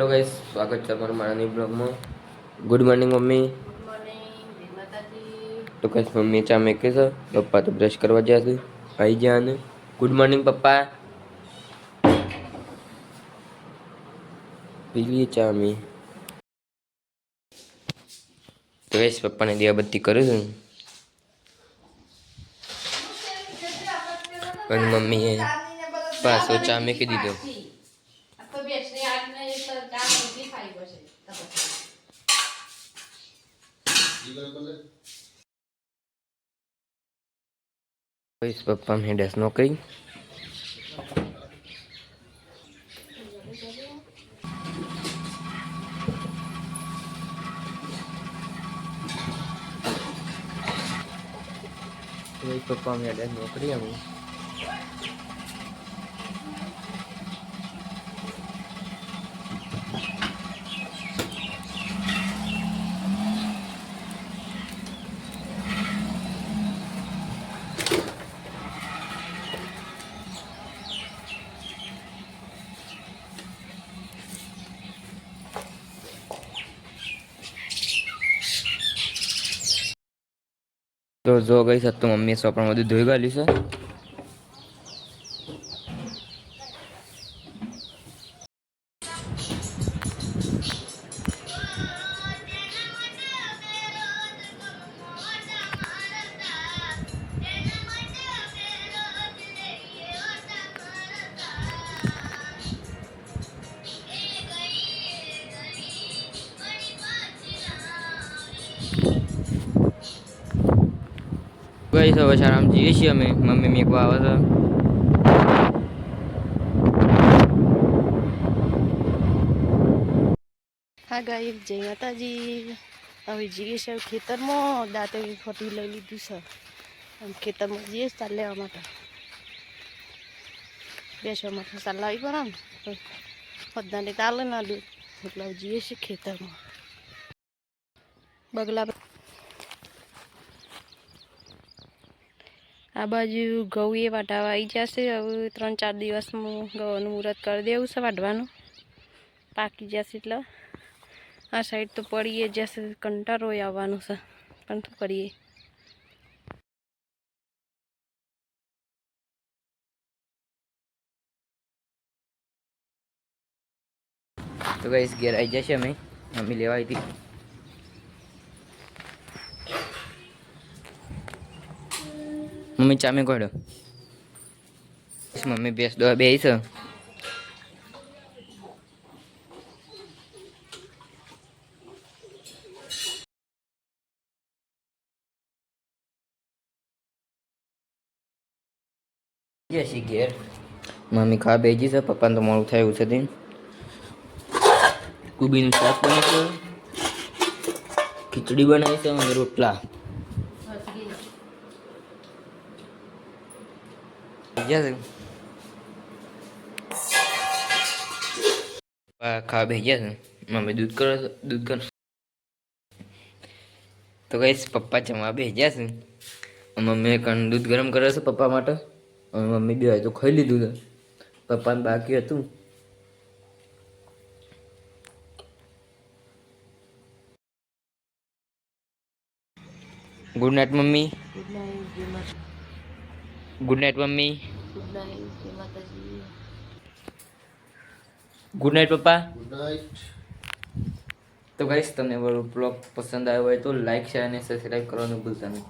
Hello guys, સ્વાગત છે તમારું મારા ન્યુ બ્લોગમાં. Good morning mummy. Good morning, જય માતાજી. તો ગાઈસ મમ્મી ચા મેકે છે, પપ્પા તો બ્રશ કરવા ગયા છે. આવી ગયા ને ગુડ મોર્નિંગ પપ્પા. પી લઈએ ચા અમે. તો ગાઈસ પપ્પાને દિયાબત્તી કરું છું અને મમ્મીએ પાછો ચા મેકી દીધો. ગાઈસ પપ્પા મેં નોકરી. પપ્પા મેં નોકરી આવું. તો જો ગઈ તો મમ્મીએ સોપણ બધું ધોઈ ગાલ્યું છે. ગઈ હવે શાળામાં જઈએ છીએ અમે. મમ્મી મેકવા આવે છે. હા ગાઈ, જય માતાજી. હવે જઈએ છે ખેતરમાં. દાંતે ફોટી લઈ લીધું છે. ખેતરમાં જઈએ ચાલ લેવા માટે. બેસવા માટે ચાલ લાવી પડે ને, બધાને ચાલે ના દૂધ એટલે જઈએ છીએ ખેતરમાં. બગલા આ બાજુ ઘઉં એ વાટાવા આવી જશે. હવે 3-4 દિવસમાં ઘઉંનું મુહૂર્ત કરી દેવું છે વાઢવાનું. પાકી જશે એટલે આ સાઈડ તો પડીએ જશે. કંટાળો આવવાનું છે પણ શું કરીએ. તો ગાઈસ ઘેર આવી જશે અમે. મમ્મી લેવા આવી હતી. મમ્મી ચા મેં કોડ્યો. મમ્મી બેસ દો બે છે. જશે ઘેર મમ્મી ખા બેજી છે. પપ્પાને તો મોડું થયું છે. દિન કુબીનું શાક બને છે, ખીચડી બનાવી છે અને રોટલા. ખા ભેજ્યા છે. મમ્મી દૂધ કરો દૂધ કર. તો કઈશ પપ્પા જમવા ભેજ્યા છે. મમ્મી કણ દૂધ ગરમ કરે છે પપ્પા માટે. મમ્મી બી હોય તો ખાઈ લીધું છે. પપ્પાને બાકી હતું. Good night mummy. Good night, જય માતા. Good night mummy. Good night, જય માતાજી. ગુડ નાઇટ પપ્પા. Good night. તો ગાઈસ તમને મારો બ્લોગ પસંદ આવ્યો હોય તો લાઈક શેર અને સબસ્ક્રાઈબ કરવાનું ભૂલતા નહીં.